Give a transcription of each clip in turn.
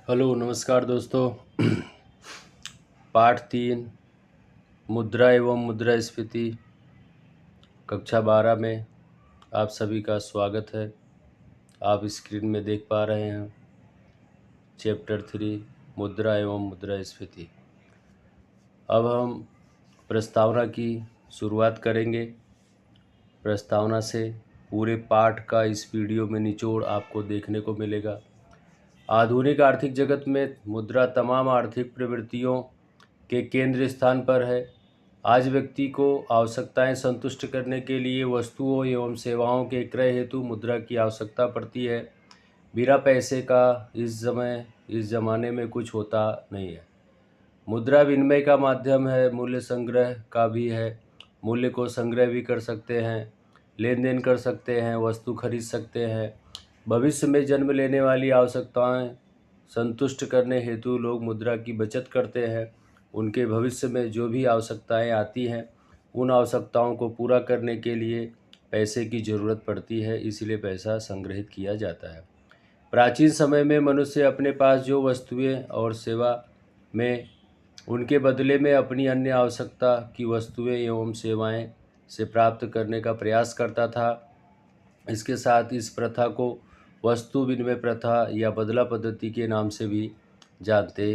Hello नमस्कार दोस्तों। पाठ 3 मुद्रा एवं मुद्रास्फीति कक्षा 12 में आप सभी का स्वागत है। आप स्क्रीन में देख पा रहे हैं चैप्टर 3 मुद्रा एवं मुद्रास्फीति। अब हम प्रस्तावना की शुरुआत करेंगे। प्रस्तावना से पूरे पाठ का इस वीडियो में निचोड़ आपको देखने को मिलेगा। आधुनिक आर्थिक जगत में मुद्रा तमाम आर्थिक प्रवृत्तियों के केंद्र स्थान पर है। आज व्यक्ति को आवश्यकताएं संतुष्ट करने के लिए वस्तुओं एवं सेवाओं के क्रय हेतु मुद्रा की आवश्यकता पड़ती है। बिना पैसे का इस ज़माने में कुछ होता नहीं है। मुद्रा विनिमय का माध्यम है, मूल्य संग्रह का भी है। मूल्य को संग्रह भी कर सकते हैं, लेन देन कर सकते हैं, वस्तु खरीद सकते हैं। भविष्य में जन्म लेने वाली आवश्यकताएं संतुष्ट करने हेतु लोग मुद्रा की बचत करते हैं। उनके भविष्य में जो भी आवश्यकताएं आती हैं, उन आवश्यकताओं को पूरा करने के लिए पैसे की ज़रूरत पड़ती है, इसलिए पैसा संग्रहित किया जाता है। प्राचीन समय में मनुष्य अपने पास जो वस्तुएं और सेवा में उनके बदले में अपनी अन्य आवश्यकता की वस्तुएं एवं सेवाएं से प्राप्त करने का प्रयास करता था। इसके साथ इस प्रथा को वस्तु विनिमय प्रथा या बदला पद्धति के नाम से भी जानते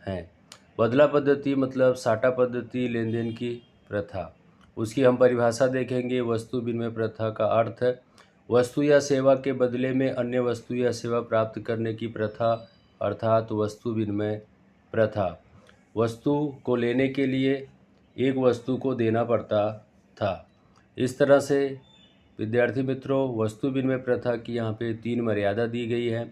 हैं। बदला पद्धति मतलब साटा पद्धति, लेन देन की प्रथा। उसकी हम परिभाषा देखेंगे। वस्तु विनिमय प्रथा का अर्थ है वस्तु या सेवा के बदले में अन्य वस्तु या सेवा प्राप्त करने की प्रथा, अर्थात वस्तु विनिमय प्रथा। वस्तु को लेने के लिए एक वस्तु को देना पड़ता था। इस तरह से विद्यार्थी मित्रों, वस्तु विनिमय प्रथा की यहाँ पे 3 मर्यादा दी गई है।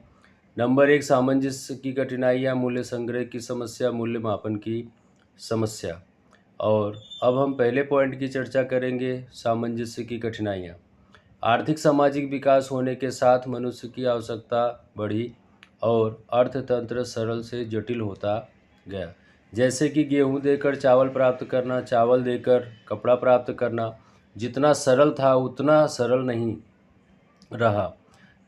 नंबर 1, सामंजस्य की कठिनाइयाँ, मूल्य संग्रह की समस्या, मूल्य मापन की समस्या। और अब हम पहले पॉइंट की चर्चा करेंगे, सामंजस्य की कठिनाइयाँ। आर्थिक सामाजिक विकास होने के साथ मनुष्य की आवश्यकता बढ़ी और अर्थतंत्र सरल से जटिल होता गया। जैसे कि गेहूं देकर चावल प्राप्त करना, चावल देकर कपड़ा प्राप्त करना जितना सरल था उतना सरल नहीं रहा,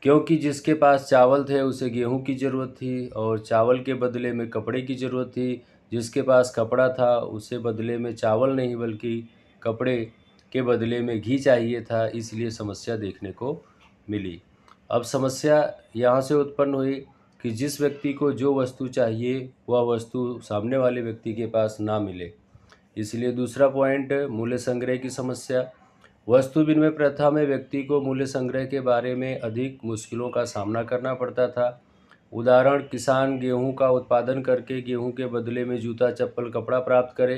क्योंकि जिसके पास चावल थे उसे गेहूं की ज़रूरत थी और चावल के बदले में कपड़े की ज़रूरत थी। जिसके पास कपड़ा था उसे बदले में चावल नहीं बल्कि कपड़े के बदले में घी चाहिए था, इसलिए समस्या देखने को मिली। अब समस्या यहाँ से उत्पन्न हुई कि जिस व्यक्ति को जो वस्तु चाहिए वह वस्तु सामने वाले व्यक्ति के पास ना मिले। इसलिए दूसरा पॉइंट, मूल्य संग्रह की समस्या। वस्तु विनिमय प्रथा में व्यक्ति को मूल्य संग्रह के बारे में अधिक मुश्किलों का सामना करना पड़ता था। उदाहरण, किसान गेहूं का उत्पादन करके गेहूं के बदले में जूता, चप्पल, कपड़ा प्राप्त करे,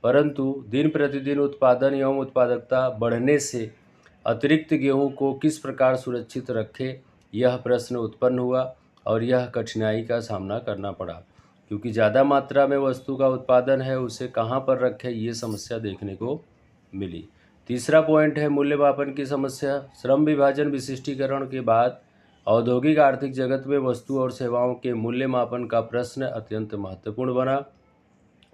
परंतु दिन प्रतिदिन उत्पादन एवं उत्पादकता बढ़ने से अतिरिक्त गेहूं को किस प्रकार सुरक्षित रखे, यह प्रश्न उत्पन्न हुआ और यह कठिनाई का सामना करना पड़ा, क्योंकि ज़्यादा मात्रा में वस्तु का उत्पादन है, उसे कहाँ पर रखें, ये समस्या देखने को मिली। तीसरा पॉइंट है मूल्य मापन की समस्या। श्रम विभाजन विशिष्टीकरण के बाद औद्योगिक आर्थिक जगत में वस्तु और सेवाओं के मूल्य मापन का प्रश्न अत्यंत महत्वपूर्ण बना।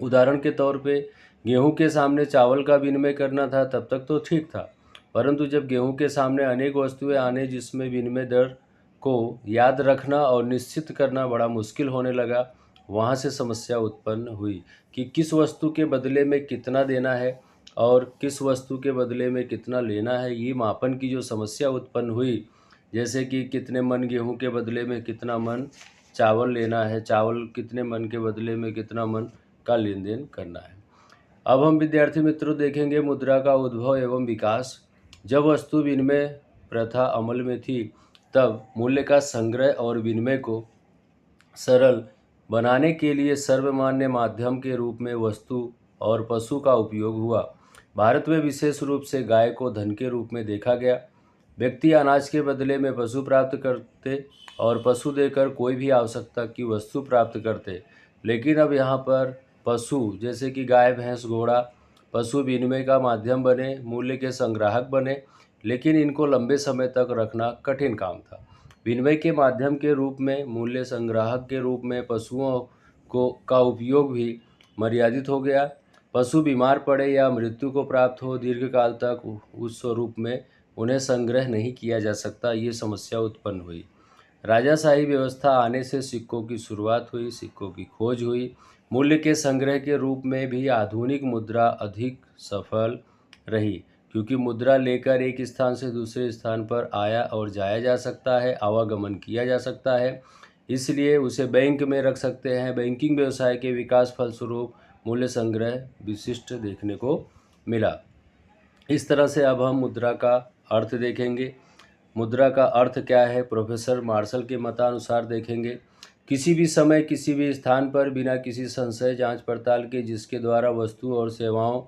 उदाहरण के तौर पे गेहूं के सामने चावल का विनिमय करना था, तब तक तो ठीक था, परंतु जब गेहूं के सामने अनेक वस्तुएं आने जिसमें विनिमय दर को याद रखना और निश्चित करना बड़ा मुश्किल होने लगा, वहाँ से समस्या उत्पन्न हुई कि किस वस्तु के बदले में कितना देना है और किस वस्तु के बदले में कितना लेना है। ये मापन की जो समस्या उत्पन्न हुई, जैसे कि कितने मन गेहूं के बदले में कितना मन चावल लेना है, चावल कितने मन के बदले में कितना मन का लेन देन करना है। अब हम विद्यार्थी मित्रों देखेंगे मुद्रा का उद्भव एवं विकास। जब वस्तु विनिमय प्रथा अमल में थी तब मूल्य का संग्रह और विनिमय को सरल बनाने के लिए सर्वमान्य माध्यम के रूप में वस्तु और पशु का उपयोग हुआ। भारत में विशेष रूप से गाय को धन के रूप में देखा गया। व्यक्ति अनाज के बदले में पशु प्राप्त करते और पशु देकर कोई भी आवश्यकता की वस्तु प्राप्त करते। लेकिन अब यहाँ पर पशु जैसे कि गाय, भैंस, घोड़ा पशु विनिमय का माध्यम बने, मूल्य के संग्राहक बने, लेकिन इनको लंबे समय तक रखना कठिन काम था। विनिमय के माध्यम के रूप में, मूल्य संग्राहक के रूप में पशुओं को का उपयोग भी मर्यादित हो गया। पशु बीमार पड़े या मृत्यु को प्राप्त हो, दीर्घकाल तक उस स्वरूप में उन्हें संग्रह नहीं किया जा सकता, ये समस्या उत्पन्न हुई। राजाशाही व्यवस्था आने से सिक्कों की शुरुआत हुई, सिक्कों की खोज हुई। मूल्य के संग्रह के रूप में भी आधुनिक मुद्रा अधिक सफल रही, क्योंकि मुद्रा लेकर एक स्थान से दूसरे स्थान पर आया और जाया जा सकता है, आवागमन किया जा सकता है, इसलिए उसे बैंक में रख सकते हैं। बैंकिंग व्यवसाय के विकास फलस्वरूप मूल्य संग्रह विशिष्ट देखने को मिला। इस तरह से अब हम मुद्रा का अर्थ देखेंगे। मुद्रा का अर्थ क्या है, प्रोफेसर मार्शल के मतानुसार देखेंगे। किसी भी समय किसी भी स्थान पर बिना किसी संशय जांच पड़ताल के जिसके द्वारा वस्तु और सेवाओं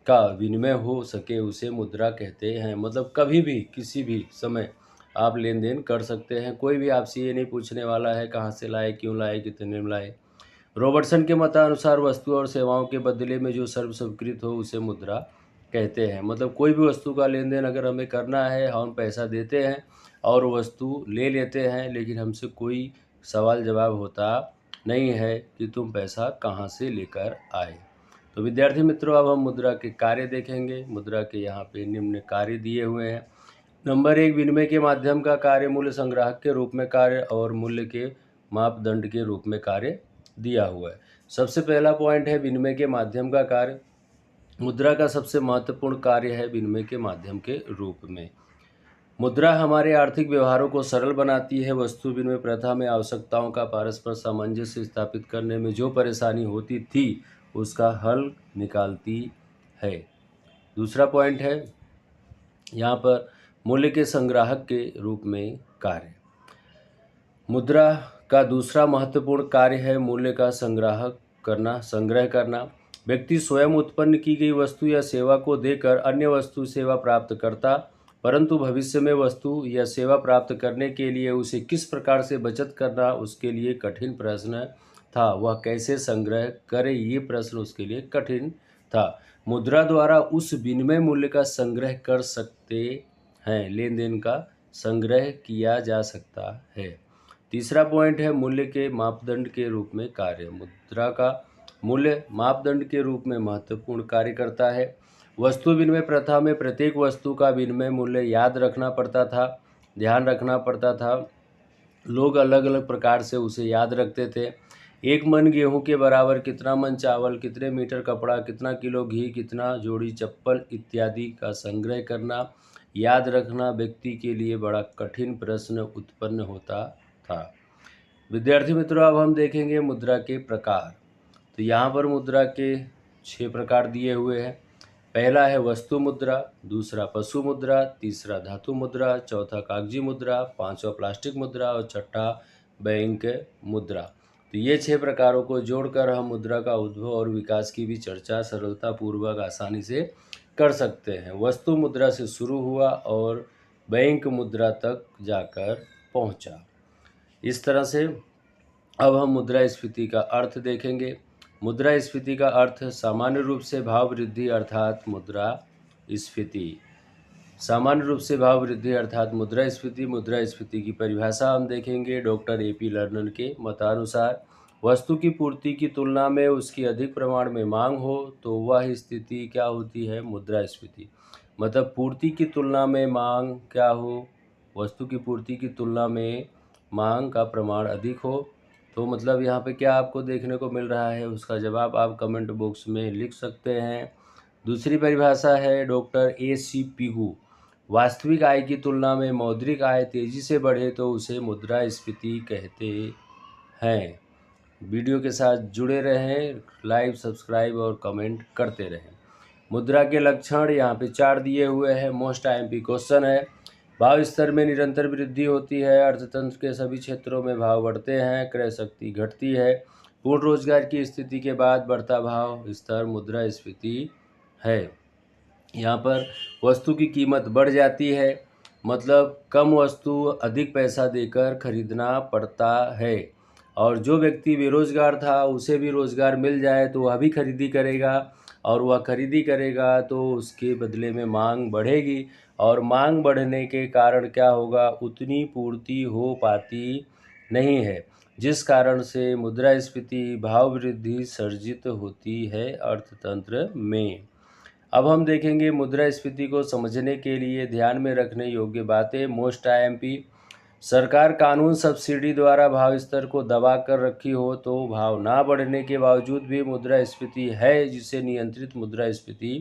का विनिमय हो सके उसे मुद्रा कहते हैं। मतलब कभी भी किसी भी समय आप लेन देन कर सकते हैं, कोई भी आपसे ये नहीं पूछने वाला है कहाँ से लाए, क्यों लाए, कितने में लाए। रॉबर्टसन के मतानुसार वस्तु और सेवाओं के बदले में जो सर्व स्वीकृत हो उसे मुद्रा कहते हैं। मतलब कोई भी वस्तु का लेन देन अगर हमें करना है, हम पैसा देते हैं और वस्तु ले लेते हैं, लेकिन हमसे कोई सवाल जवाब होता नहीं है कि तुम पैसा कहाँ से लेकर आए। तो विद्यार्थी मित्रों, अब हम मुद्रा के कार्य देखेंगे। मुद्रा के यहाँ पे निम्न कार्य दिए हुए हैं। नंबर 1, विनिमय के माध्यम का कार्य, मूल्य संग्राहक के रूप में कार्य और मूल्य के मापदंड के रूप में कार्य दिया हुआ है। सबसे पहला पॉइंट है विनिमय के माध्यम का कार्य। मुद्रा का सबसे महत्वपूर्ण कार्य है विनिमय के माध्यम के रूप में। मुद्रा हमारे आर्थिक व्यवहारों को सरल बनाती है। वस्तु विनिमय प्रथा में आवश्यकताओं का परस्पर सामंजस्य स्थापित करने में जो परेशानी होती थी उसका हल निकालती है। दूसरा पॉइंट है यहाँ पर मूल्य के संग्राहक के रूप में कार्य। मुद्रा का दूसरा महत्वपूर्ण कार्य है मूल्य का संग्रह करना। व्यक्ति स्वयं उत्पन्न की गई वस्तु या सेवा को देकर अन्य वस्तु सेवा प्राप्त करता, परंतु भविष्य में वस्तु या सेवा प्राप्त करने के लिए उसे किस प्रकार से बचत करना उसके लिए कठिन प्रश्न था। वह कैसे संग्रह करे, ये प्रश्न उसके लिए कठिन था। मुद्रा द्वारा उस विनिमय मूल्य का संग्रह कर सकते हैं, लेन देन का संग्रह किया जा सकता है। तीसरा पॉइंट है मूल्य के मापदंड के रूप में कार्य। मुद्रा का मूल्य मापदंड के रूप में महत्वपूर्ण कार्य करता है। वस्तु विनिमय प्रथा में प्रत्येक वस्तु का विनिमय मूल्य याद रखना पड़ता था, ध्यान रखना पड़ता था। लोग अलग अलग प्रकार से उसे याद रखते थे। 1 मन गेहूं के बराबर कितना मन चावल, कितने मीटर कपड़ा, कितना किलो घी, कितना जोड़ी चप्पल इत्यादि का संग्रह करना, याद रखना व्यक्ति के लिए बड़ा कठिन प्रश्न उत्पन्न होता था। विद्यार्थी मित्रों, अब हम देखेंगे मुद्रा के प्रकार। तो यहाँ पर मुद्रा के 6 प्रकार दिए हुए हैं। पहला है वस्तु मुद्रा, दूसरा पशु मुद्रा, तीसरा धातु मुद्रा, चौथा कागजी मुद्रा, पांचवा प्लास्टिक मुद्रा और छठा बैंक मुद्रा। तो ये 6 प्रकारों को जोड़कर हम मुद्रा का उद्भव और विकास की भी चर्चा सरलतापूर्वक आसानी से कर सकते हैं। वस्तु मुद्रा से शुरू हुआ और बैंक मुद्रा तक जाकर पहुंचा। इस तरह से अब हम मुद्रास्फीति का अर्थ देखेंगे। मुद्रास्फीति का अर्थ सामान्य रूप से भाव वृद्धि अर्थात मुद्रास्फीति। सामान्य रूप से भाव वृद्धि अर्थात मुद्रास्फीति। मुद्रास्फीति की परिभाषा हम देखेंगे डॉक्टर ए.पी. लर्नन के मतानुसार। वस्तु की पूर्ति की तुलना में उसकी अधिक प्रमाण में मांग हो तो वह स्थिति क्या होती है, मुद्रास्फीति। मतलब पूर्ति की तुलना में मांग क्या हो, वस्तु की पूर्ति की तुलना में मांग का प्रमाण अधिक हो, तो मतलब यहाँ पे क्या आपको देखने को मिल रहा है, उसका जवाब आप कमेंट बॉक्स में लिख सकते हैं। दूसरी परिभाषा है डॉक्टर ए.सी. पिगू। वास्तविक आय की तुलना में मौद्रिक आय तेजी से बढ़े तो उसे मुद्रास्फीति कहते हैं। वीडियो के साथ जुड़े रहें, लाइक, सब्सक्राइब और कमेंट करते रहें। मुद्रा के लक्षण यहाँ पे 4 दिए हुए हैं। मोस्ट आईएमपी क्वेश्चन है। भाव स्तर में निरंतर वृद्धि होती है। अर्थतंत्र के सभी क्षेत्रों में भाव बढ़ते हैं, क्रय शक्ति घटती है। पूर्ण रोजगार की स्थिति के बाद बढ़ता भाव स्तर मुद्रास्फीति है। यहाँ पर वस्तु की कीमत बढ़ जाती है, मतलब कम वस्तु अधिक पैसा देकर खरीदना पड़ता है। और जो व्यक्ति बेरोजगार था उसे भी रोजगार मिल जाए तो वह भी खरीदी करेगा, और वह खरीदी करेगा तो उसके बदले में मांग बढ़ेगी, और मांग बढ़ने के कारण क्या होगा, उतनी पूर्ति हो पाती नहीं है, जिस कारण से मुद्रास्फीति भाव वृद्धि सर्जित होती है अर्थतंत्र में। अब हम देखेंगे मुद्रास्फीति को समझने के लिए ध्यान में रखने योग्य बातें। मोस्ट आईएमपी सरकार कानून सब्सिडी द्वारा भाव स्तर को दबा कर रखी हो तो भाव ना बढ़ने के बावजूद भी मुद्रास्फीति है, जिसे नियंत्रित मुद्रास्फीति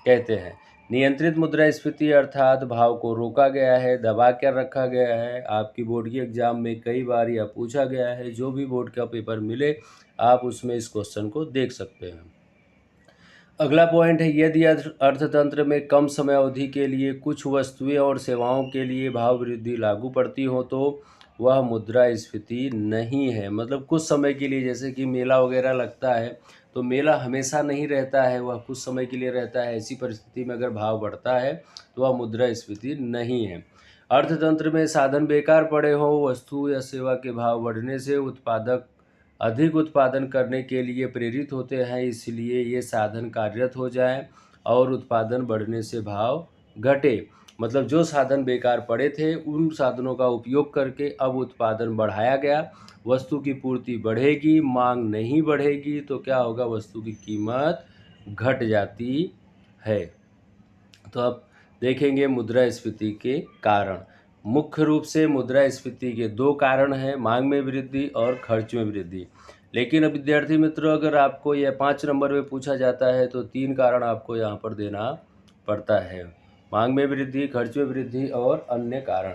कहते हैं। नियंत्रित मुद्रास्फीति अर्थात भाव को रोका गया है, दबा कर रखा गया है। आपकी बोर्ड की एग्जाम में कई बार यह पूछा गया है, जो भी बोर्ड का पेपर मिले आप उसमें इस क्वेश्चन को देख सकते हैं। अगला पॉइंट है, यदि अर्थतंत्र में कम समय अवधि के लिए कुछ वस्तुएं और सेवाओं के लिए भाव वृद्धि लागू पड़ती हो तो वह मुद्रास्फीति नहीं है। मतलब कुछ समय के लिए, जैसे कि मेला वगैरह लगता है तो मेला हमेशा नहीं रहता है, वह कुछ समय के लिए रहता है। ऐसी परिस्थिति में अगर भाव बढ़ता है तो वह मुद्रास्फीति नहीं है। अर्थतंत्र में साधन बेकार पड़े हो, वस्तु या सेवा के भाव बढ़ने से उत्पादक अधिक उत्पादन करने के लिए प्रेरित होते हैं, इसलिए ये साधन कार्यरत हो जाएं और उत्पादन बढ़ने से भाव घटे। मतलब जो साधन बेकार पड़े थे उन साधनों का उपयोग करके अब उत्पादन बढ़ाया गया, वस्तु की पूर्ति बढ़ेगी, मांग नहीं बढ़ेगी तो क्या होगा, वस्तु की कीमत घट जाती है। तो अब देखेंगे मुद्रास्फीति के कारण। मुख्य रूप से मुद्रास्फीति के दो कारण हैं, मांग में वृद्धि और खर्च में वृद्धि। लेकिन अब विद्यार्थी मित्रों, अगर आपको यह 5 नंबर में पूछा जाता है तो 3 कारण आपको यहाँ पर देना पड़ता है, मांग में वृद्धि, खर्च में वृद्धि और अन्य कारण।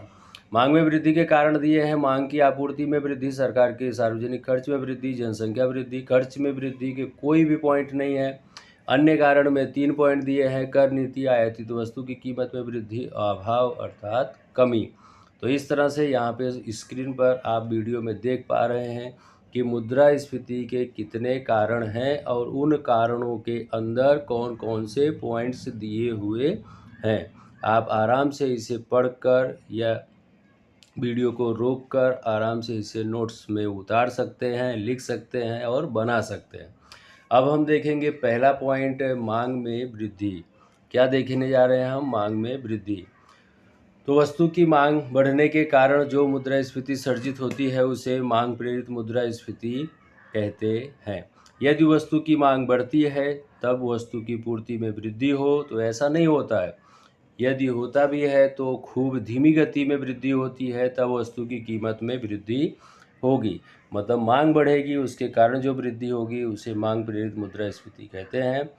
मांग में वृद्धि के कारण दिए हैं, मांग की आपूर्ति में वृद्धि, सरकार के सार्वजनिक खर्च में वृद्धि, जनसंख्या वृद्धि। खर्च में वृद्धि के कोई भी पॉइंट नहीं है। अन्य कारण में 3 पॉइंट दिए हैं, कर नीति, आयातित वस्तु की कीमत में वृद्धि, अभाव अर्थात कमी। तो इस तरह से यहाँ पे स्क्रीन पर आप वीडियो में देख पा रहे हैं कि मुद्रास्फीति के कितने कारण हैं और उन कारणों के अंदर कौन कौन से पॉइंट्स दिए हुए हैं। आप आराम से इसे पढ़कर या वीडियो को रोककर आराम से इसे नोट्स में उतार सकते हैं, लिख सकते हैं और बना सकते हैं। अब हम देखेंगे पहला पॉइंट, मांग में वृद्धि। क्या देखने जा रहे हैं हम, मांग में वृद्धि। तो वस्तु की मांग बढ़ने के कारण जो मुद्रास्फीति सर्जित होती है उसे मांग प्रेरित मुद्रास्फीति कहते हैं। यदि वस्तु की मांग बढ़ती है तब वस्तु की पूर्ति में वृद्धि हो तो ऐसा नहीं होता है। यदि होता भी है तो खूब धीमी गति में वृद्धि होती है, तब वस्तु की कीमत में वृद्धि होगी। मतलब मांग बढ़ेगी, उसके कारण जो वृद्धि होगी उसे मांग प्रेरित मुद्रास्फीति कहते हैं।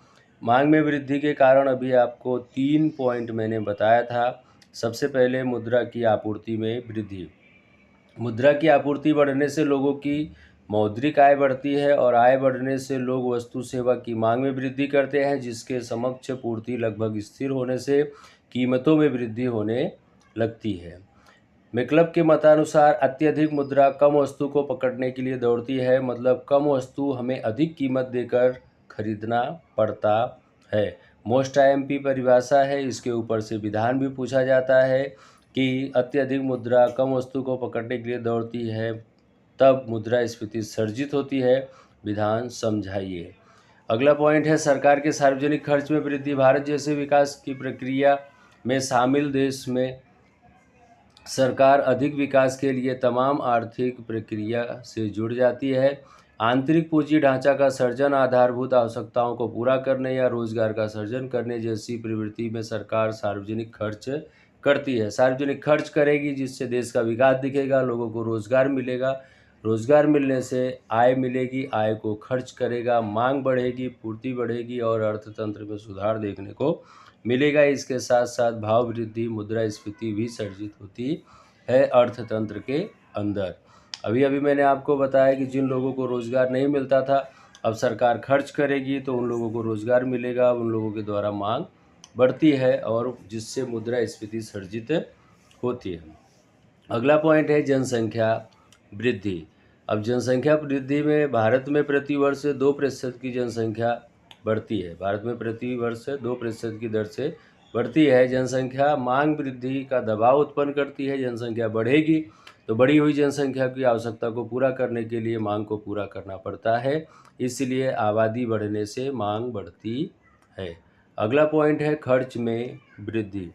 मांग में वृद्धि के कारण अभी आपको 3 पॉइंट मैंने बताया था। सबसे पहले मुद्रा की आपूर्ति में वृद्धि। मुद्रा की आपूर्ति बढ़ने से लोगों की मौद्रिक आय बढ़ती है और आय बढ़ने से लोग वस्तु सेवा की मांग में वृद्धि करते हैं, जिसके समक्ष पूर्ति लगभग स्थिर होने से कीमतों में वृद्धि होने लगती है। मैक्लब के मतानुसार अत्यधिक मुद्रा कम वस्तु को पकड़ने के लिए दौड़ती है। मतलब कम वस्तु हमें अधिक कीमत देकर खरीदना पड़ता है। मोस्ट आईएमपी परिभाषा है, इसके ऊपर से विधान भी पूछा जाता है कि अत्यधिक मुद्रा कम वस्तु को पकड़ने के लिए दौड़ती है तब मुद्रास्फीति सर्जित होती है। विधान समझाइए। अगला पॉइंट है, सरकार के सार्वजनिक खर्च में वृद्धि। भारत जैसे विकास की प्रक्रिया में शामिल देश में सरकार अधिक विकास के लिए तमाम आर्थिक प्रक्रिया से जुड़ जाती है। आंतरिक पूंजी ढांचा का सर्जन, आधारभूत आवश्यकताओं को पूरा करने या रोजगार का सर्जन करने जैसी प्रवृत्ति में सरकार सार्वजनिक खर्च करती है। सार्वजनिक खर्च करेगी जिससे देश का विकास दिखेगा, लोगों को रोजगार मिलेगा, रोजगार मिलने से आय मिलेगी, आय को खर्च करेगा, मांग बढ़ेगी, पूर्ति बढ़ेगी और अर्थतंत्र में सुधार देखने को मिलेगा। इसके साथ साथ भाव वृद्धि, मुद्रास्फीति भी सर्जित होती है अर्थतंत्र के अंदर। अभी मैंने आपको बताया कि जिन लोगों को रोज़गार नहीं मिलता था, अब सरकार खर्च करेगी तो उन लोगों को रोज़गार मिलेगा, उन लोगों के द्वारा मांग बढ़ती है और जिससे मुद्रास्फीति सर्जित होती है। अगला पॉइंट है जनसंख्या वृद्धि। अब जनसंख्या वृद्धि में भारत में प्रतिवर्ष 2% की जनसंख्या बढ़ती है। भारत में प्रतिवर्ष 2% की दर से बढ़ती है जनसंख्या। मांग वृद्धि का दबाव उत्पन्न करती है। जनसंख्या बढ़ेगी तो बढ़ी हुई जनसंख्या की आवश्यकता को पूरा करने के लिए मांग को पूरा करना पड़ता है, इसलिए आबादी बढ़ने से मांग बढ़ती है। अगला पॉइंट है खर्च में वृद्धि।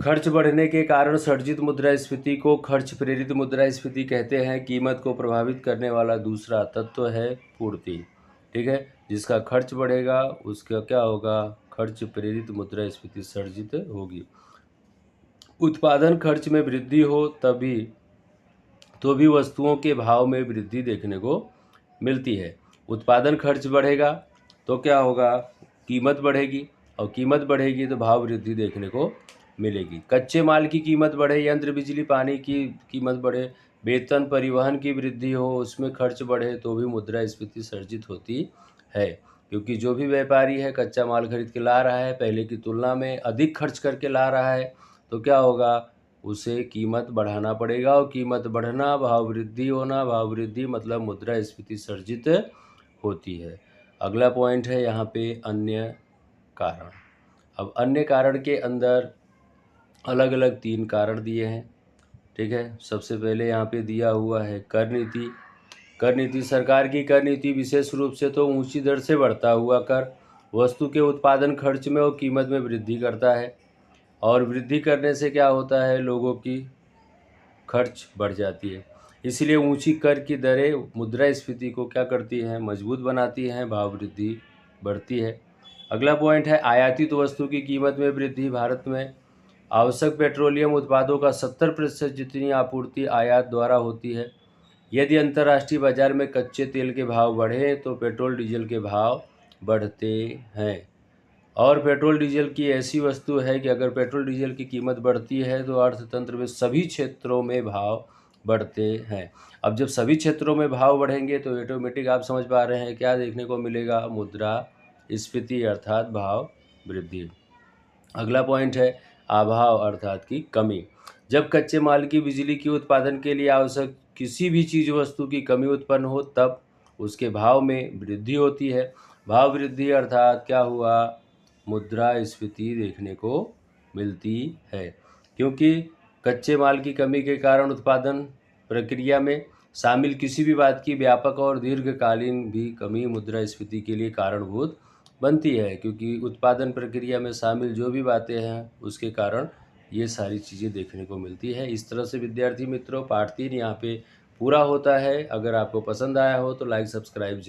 खर्च बढ़ने के कारण सर्जित मुद्रास्फीति को खर्च प्रेरित मुद्रास्फीति कहते हैं। कीमत को प्रभावित करने वाला दूसरा तत्व है पूर्ति। ठीक है, जिसका खर्च बढ़ेगा उसका क्या होगा, खर्च प्रेरित मुद्रास्फीति सर्जित होगी। उत्पादन खर्च में वृद्धि हो तभी तो भी वस्तुओं के भाव में वृद्धि देखने को मिलती है। उत्पादन खर्च बढ़ेगा तो क्या होगा, कीमत बढ़ेगी, और कीमत बढ़ेगी तो भाव वृद्धि देखने को मिलेगी। कच्चे माल की कीमत बढ़े, यंत्र बिजली पानी की कीमत बढ़े, वेतन परिवहन की वृद्धि हो, उसमें खर्च बढ़े तो भी मुद्रास्फीति सर्जित होती है। क्योंकि जो भी व्यापारी है कच्चा माल खरीद के ला रहा है, पहले की तुलना में अधिक खर्च करके ला रहा है, तो क्या होगा, उसे कीमत बढ़ाना पड़ेगा, और कीमत बढ़ना भाव वृद्धि होना, भाव वृद्धि मतलब मुद्रास्फीति सर्जित होती है। अगला पॉइंट है यहाँ पे अन्य कारण। अब अन्य कारण के अंदर अलग अलग 3 कारण दिए हैं, ठीक है। सबसे पहले यहाँ पे दिया हुआ है कर नीति। कर नीति, सरकार की कर नीति विशेष रूप से तो ऊंची दर से बढ़ता हुआ कर वस्तु के उत्पादन खर्च में और कीमत में वृद्धि करता है, और वृद्धि करने से क्या होता है, लोगों की खर्च बढ़ जाती है। इसलिए ऊंची कर की दरें मुद्रास्फीति को क्या करती हैं, मजबूत बनाती हैं, भाव वृद्धि बढ़ती है। अगला पॉइंट है आयातित वस्तु की कीमत में वृद्धि। भारत में आवश्यक पेट्रोलियम उत्पादों का 70% जितनी आपूर्ति आयात द्वारा होती है। यदि अंतर्राष्ट्रीय बाजार में कच्चे तेल के भाव बढ़े तो पेट्रोल डीजल के भाव बढ़ते हैं। और पेट्रोल डीजल की ऐसी वस्तु है कि अगर पेट्रोल डीजल की कीमत बढ़ती है तो अर्थतंत्र में सभी क्षेत्रों में भाव बढ़ते हैं। अब जब सभी क्षेत्रों में भाव बढ़ेंगे तो ऑटोमेटिक आप समझ पा रहे हैं क्या देखने को मिलेगा, मुद्रास्फीति अर्थात भाव वृद्धि। अगला पॉइंट है अभाव अर्थात की कमी। जब कच्चे माल की बिजली की उत्पादन के लिए आवश्यक किसी भी चीज़ वस्तु की कमी उत्पन्न हो तब उसके भाव में वृद्धि होती है। भाव वृद्धि अर्थात क्या हुआ, मुद्रास्फीति देखने को मिलती है। क्योंकि कच्चे माल की कमी के कारण उत्पादन प्रक्रिया में शामिल किसी भी बात की व्यापक और दीर्घकालीन भी कमी मुद्रास्फीति के लिए कारणभूत बनती है। क्योंकि उत्पादन प्रक्रिया में शामिल जो भी बातें हैं उसके कारण ये सारी चीज़ें देखने को मिलती है। इस तरह से विद्यार्थी मित्रों पार्ट 3 यहाँ पे पूरा होता है। अगर आपको पसंद आया हो तो लाइक सब्सक्राइब जरूर